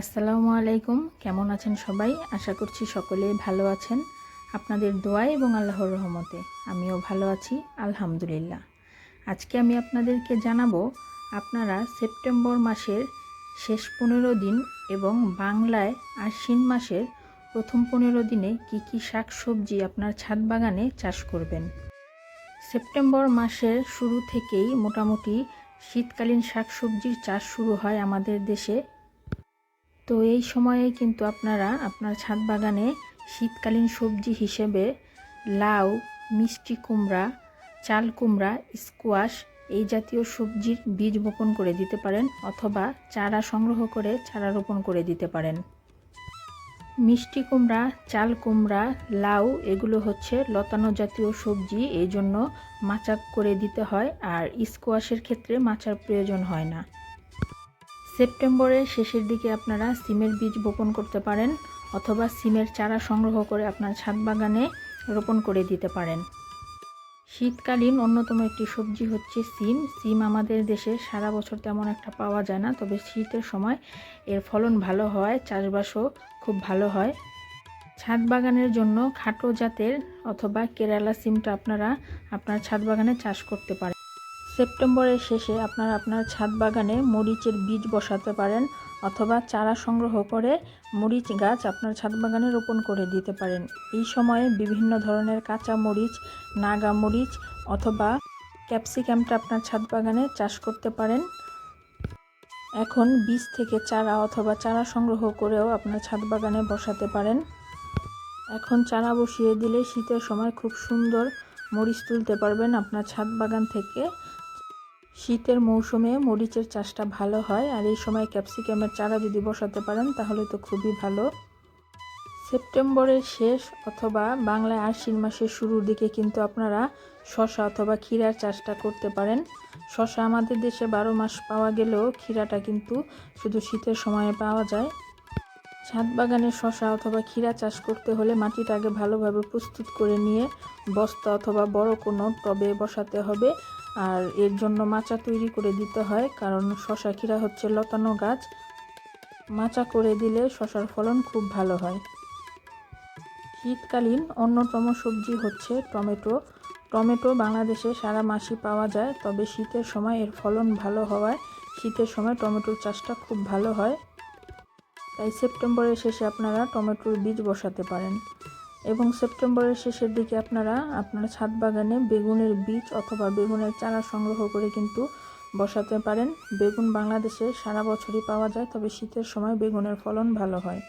আসসালামু আলাইকুম। কেমন আছেন সবাই? আশা করছি সকলেই ভালো আছেন। আপনাদের দোয়া এবং আল্লাহর রহমতে আমিও ভালো আছি, আলহামদুলিল্লাহ। আজকে আমি আপনাদেরকে জানাবো আপনারা সেপ্টেম্বর মাসের শেষ 15 দিন এবং বাংলায় আশ্বিন মাসের প্রথম 15 দিনে কি কি শাকসবজি আপনার ছাদ বাগানে চাষ করবেন। সেপ্টেম্বর মাসের শুরু থেকেই মোটামুটি শীতকালীন শাকসবজির চাষ শুরু হয় আমাদের দেশে। তো এই সময়ে কিন্তু আপনারা আপনার ছাদ বাগানে শীতকালীন সবজি হিসেবে লাউ, মিষ্টি কুমড়া, চাল কুমড়া, স্কোয়াশ এই জাতীয় সবজির বীজ বপন করে দিতে পারেন, অথবা চারা সংগ্রহ করে চারা রোপণ করে দিতে পারেন। মিষ্টি কুমড়া, চাল কুমড়া, লাউ এগুলো হচ্ছে লতানো জাতীয় সবজি, এই জন্য মাচা করে দিতে হয়, আর স্কোয়াশের ক্ষেত্রে মাচার প্রয়োজন হয় না। সেপ্টেম্বরের শেষের দিকে আপনারা সিমের বীজ বপন করতে পারেন, অথবা সিমের চারা সংগ্রহ করে আপনার ছাদ বাগানে রোপণ করে দিতে পারেন। শীতকালীন অন্যতম একটি সবজি হচ্ছে সিম। সিম আমাদের দেশে সারা বছর তেমন একটা পাওয়া যায় না, তবে শীতের সময় এর ফলন ভালো হয়, চাষবাসও খুব ভালো হয়। ছাদ বাগানের জন্য খাটো জাতের অথবা কেরালা সিমটা আপনারা আপনার ছাদ বাগানে চাষ করতে পারেন। সেপ্টেম্বরের শেষে আপনারা আপনার ছাদ বাগানে মরিচের বীজ বসাতে পারেন, অথবা চারা সংগ্রহ করে মরিচ গাছ আপনার ছাদ বাগানে রোপণ করে দিতে পারেন। এই সময়ে বিভিন্ন ধরনের কাঁচা মরিচ, নাগা মরিচ অথবা ক্যাপসিকামটা আপনার ছাদ বাগানে চাষ করতে পারেন। এখন বীজ থেকে চারা অথবা চারা সংগ্রহ করেও আপনার ছাদ বাগানে বসাতে পারেন। এখন চারা বসিয়ে দিলে শীতের সময় খুব সুন্দর মরিচ তুলতে পারবেন আপনার ছাদ বাগান থেকে। শীতের মৌসুমে মরিচের চাষটা ভালো হয়, আর এই সময় ক্যাপসিকামের চারা যদি বসাতে পারেন তাহলে তো খুবই ভালো। সেপ্টেম্বরের শেষ অথবা বাংলায় আশ্বিন মাসের শুরুর দিকে কিন্তু আপনারা শসা অথবা ক্ষীরার চাষটা করতে পারেন। শসা আমাদের দেশে 12 মাস পাওয়া গেলেও ক্ষীরাটা কিন্তু শুধু শীতের সময়ে পাওয়া যায়। ছাদ বাগানে শসা অথবা ক্ষীরা চাষ করতে হলে মাটিটা আগে ভালোভাবে প্রস্তুত করে নিয়ে বস্তা অথবা বড় কোনো টবে বসাতে হবে, আর এর জন্য মাচা তৈরি করে দিতে হয়, কারণ শসা ক্ষীরা হচ্ছে লতানো গাছ। মাচা করে দিলে শসার ফলন খুব ভালো হয়। শীতকালীন অন্যতম সবজি হচ্ছে টমেটো। টমেটো বাংলাদেশে সারা মাসই পাওয়া যায়, তবে শীতের সময় এর ফলন ভালো হওয়ায় শীতের সময় টমেটোর চাষটা খুব ভালো হয়। তাই সেপ্টেম্বরের শেষে আপনারা টমেটোর বীজ বসাতে পারেন, এবং সেপ্টেম্বরের শেষের দিকে আপনারা আপনার ছাদ বাগানে বেগুনের বীজ অথবা বেগুনের চারা সংগ্রহ করে কিন্তু বসাতে পারেন। বেগুন বাংলাদেশে সারা বছরই পাওয়া যায়, তবে শীতের সময় বেগুনের ফলন ভালো হয়।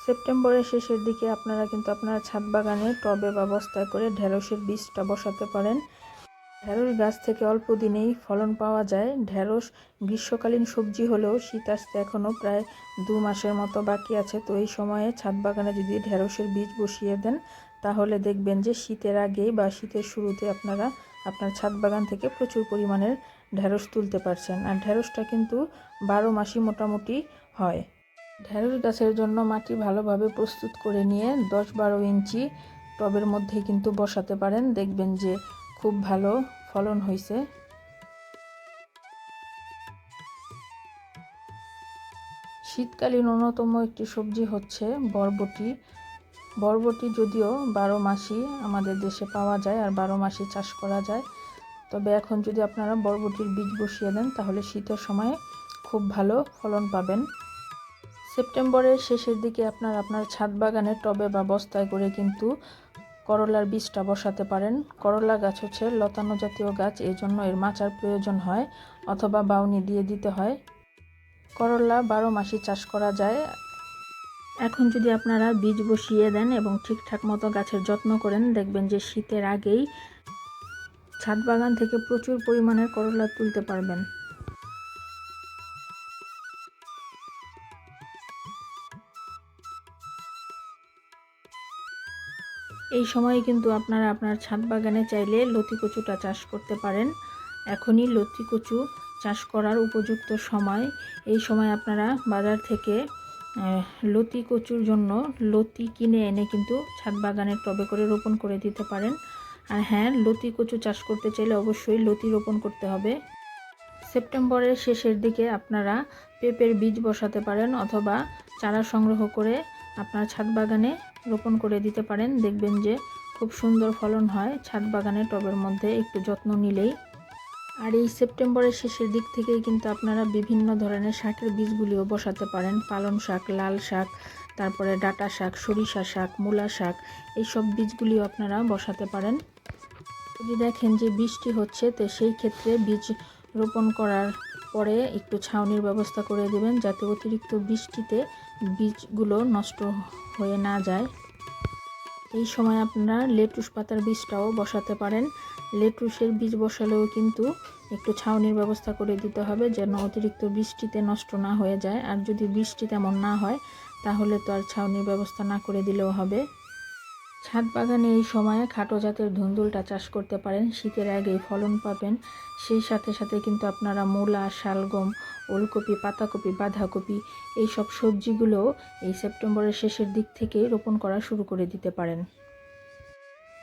সেপ্টেম্বরের শেষের দিকে আপনারা কিন্তু আপনার ছাদ বাগানে টবে বা বস্তায় করে ঢেঁড়সের বীজটা বসাতে পারেন। ঢেঁড়স গাছ থেকে অল্প দিনেই ফলন পাওয়া যায়। ঢেঁড়স গ্রীষ্মকালীন সবজি হলেও শীত আসতে এখনও প্রায় 2 মাসের মতো বাকি আছে। তো এই সময়ে ছাদ বাগানে যদি ঢেঁড়সের বীজ বসিয়ে দেন তাহলে দেখবেন যে শীতের আগেই বা শীতের শুরুতে আপনারা আপনার ছাদ বাগান থেকে প্রচুর পরিমাণের ঢেঁড়স তুলতে পারছেন। আর ঢেঁড়সটা কিন্তু 12 মাসই মোটামুটি হয়। ঢেঁড়স গাছের জন্য মাটি ভালোভাবে প্রস্তুত করে নিয়ে 10-12 ইঞ্চি টবের মধ্যে কিন্তু বসাতে পারেন, দেখবেন যে খুব ভালো ফলন হয়েছে। শীতকালীন অন্যতম একটি সবজি হচ্ছে বরবটি। বরবটি যদিও 12 মাসই আমাদের দেশে পাওয়া যায় আর 12 মাসই চাষ করা যায়, তবে এখন যদি আপনারা বরবটির বীজ বসিয়ে দেন তাহলে শীতের সময়ে খুব ভালো ফলন পাবেন। সেপ্টেম্বরের শেষের দিকে আপনার আপনার ছাদ বাগানে টবে বা বস্তায় করে কিন্তু করলার বীজটা বসাতে পারেন। করলা গাছ হচ্ছে লতানো জাতীয় গাছ, এই জন্য এর মাচার প্রয়োজন হয় অথবা বাউনি দিয়ে দিতে হয়। করলা 12 মাসই চাষ করা যায়। এখন যদি আপনারা বীজ বসিয়ে দেন এবং ঠিকঠাক মতো গাছের যত্ন করেন, দেখবেন যে শীতের আগেই ছাদ বাগান থেকে প্রচুর পরিমাণের করলা তুলতে পারবেন। এই সময়ে কিন্তু আপনারা আপনার ছাদ বাগানে চাইলে লতি কচুটা চাষ করতে পারেন। এখনই লতি কচু চাষ করার উপযুক্ত সময়। এই সময় আপনারা বাজার থেকে লতি কচুর জন্য লতি কিনে এনে কিন্তু ছাদ বাগানের টবে করে রোপণ করে দিতে পারেন। আর হ্যাঁ, লতি কচু চাষ করতে চাইলে অবশ্যই লতি রোপণ করতে হবে। সেপ্টেম্বরের শেষের দিকে আপনারা পেঁপের বীজ বসাতে পারেন অথবা চারা সংগ্রহ করে আপনার ছাদ বাগানে রোপণ করে দিতে পারেন। দেখবেন যে খুব সুন্দর ফলন হয় ছাদ বাগানে টবের মধ্যে একটু যত্ন নিলেই। আর এই সেপ্টেম্বরের শেষের দিক থেকেই কিন্তু আপনারা বিভিন্ন ধরনের শাকের বীজগুলিও বসাতে পারেন। পালং শাক, লাল শাক, তারপরে ডাঁটা শাক, সরিষা শাক, মূলা শাক, এইসব বীজগুলিও আপনারা বসাতে পারেন। যদি দেখেন যে বৃষ্টি হচ্ছে তো সেই ক্ষেত্রে বীজ রোপণ করার পরে একটু ছাউনির ব্যবস্থা করে দেবেন, যাতে অতিরিক্ত বৃষ্টিতে বীজগুলো নষ্ট হয়ে না যায়। এই সময় আপনারা লেটুস পাতার বীজটাও বসাতে পারেন। লেটুসের বীজ বসালেও কিন্তু একটু ছাউনির ব্যবস্থা করে দিতে হবে, যেন অতিরিক্ত বৃষ্টিতে নষ্ট না হয়ে যায়। আর যদি বৃষ্টি তেমন না হয় তাহলে তো আর ছাউনির ব্যবস্থা না করে দিলেও হবে। ছাদ বাগানে এই সময়ে খাটো জাতের ধুন্দুলটা চাষ করতে পারেন, শীতের আগেই ফলন পাবেন। সেই সাথে সাথে কিন্তু আপনারা মূলা, শালগম, ওলকপি, পাতাকপি, বাঁধাকপি এইসব সবজিগুলোও এই সেপ্টেম্বরের শেষের দিক থেকে রোপণ করা শুরু করে দিতে পারেন।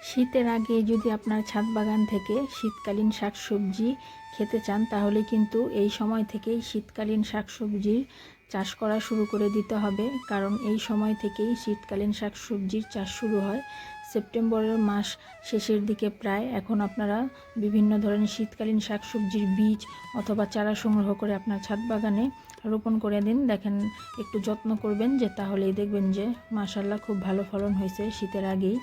শীতের আগে যদি আপনার ছাদ বাগান থেকে শীতকালীন শাকসবজি খেতে চান তাহলে কিন্তু এই সময় থেকেই শীতকালীন শাকসবজির চাষ করা শুরু করে দিতে হবে, কারণ এই সময় থেকেই শীতকালীন শাকসবজির চাষ শুরু হয়। সেপ্টেম্বরের মাস শেষের দিকে প্রায় এখন আপনারা বিভিন্ন ধরনের শীতকালীন শাকসবজির বীজ অথবা চারা সংগ্রহ করে আপনার ছাদ বাগানে রোপণ করে দিন। দেখেন একটু যত্ন করবেন, যে তাহলেই দেখবেন যে মাশাআল্লাহ খুব ভালো ফলন হয়েছে শীতের আগেই।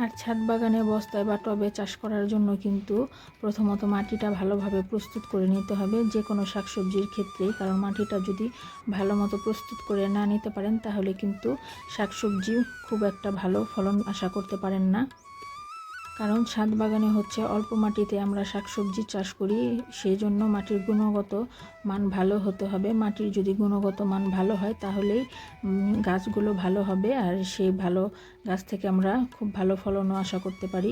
আর ছাদ বাগানে বস্তায় বা টবে চাষ করার জন্য কিন্তু প্রথমত মাটিটা ভালোভাবে প্রস্তুত করে নিতে হবে, যে কোনো শাকসবজির ক্ষেত্রেই। কারণ মাটিটা যদি ভালো মতো প্রস্তুত করে না নিতে পারেন তাহলে কিন্তু শাকসবজি খুব একটা ভালো ফলন আশা করতে পারেন না। কারণ ছাদ বাগানে হচ্ছে অল্প মাটিতে আমরা শাকসবজি চাষ করি, সেই জন্য মাটির গুণগত মান ভালো হতে হবে। মাটির যদি গুণগত মান ভালো হয় তাহলেই গাছগুলো ভালো হবে, আর সেই ভালো গাছ থেকে আমরা খুব ভালো ফলনও আশা করতে পারি।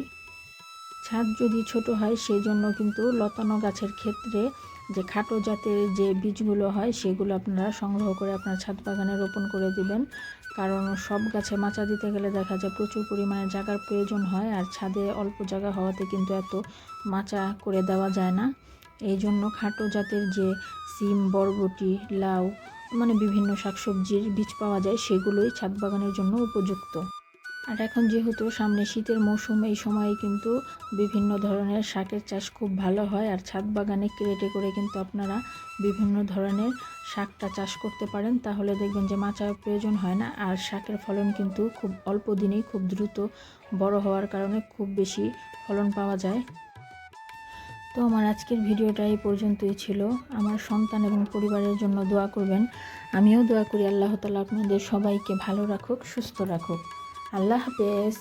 ছাদ যদি ছোট হয় সেই জন্য কিন্তু লতানো গাছের ক্ষেত্রে যে খাটো জাতের যে বীজগুলো হয় সেগুলো আপনারা সংগ্রহ করে আপনার ছাদ বাগানে রোপণ করে দিবেন। কারণ সব গাছে মাচা দিতে গেলে দেখা যায় প্রচুর পরিমাণে জায়গার প্রয়োজন হয়, আর ছাদে অল্প জায়গা হওয়াতে কিন্তু এত মাচা করে দেওয়া যায় না। এই জন্য খাটো জাতের যে সিম, বরবটি, লাউ মানে বিভিন্ন শাকসবজির বীজ পাওয়া যায় সেগুলোই ছাদ বাগানের জন্য উপযুক্ত। আর এখন যেহেতু সামনে শীতের মৌসুম, এই সময়ে কিন্তু বিভিন্ন ধরনের শাকের চাষ খুব ভালো হয়। আর ছাদ বাগানে ক্রেটে করে কিন্তু আপনারা বিভিন্ন ধরনের শাকটা চাষ করতে পারেন, তাহলে দেখবেন যে মাচার প্রয়োজন হয় না। আর শাকের ফলন কিন্তু খুব অল্প দিনেই খুব দ্রুত বড় হওয়ার কারণে খুব বেশি ফলন পাওয়া যায়। তো আমার আজকের ভিডিওটা এই পর্যন্তই ছিল। আমার সন্তান এবং পরিবারের জন্য দোয়া করবেন। আমিও দোয়া করি আল্লাহ তাআলা আপনাদের সবাইকে ভালো রাখুক, সুস্থ রাখুক। আল্লাহ হাফেজ।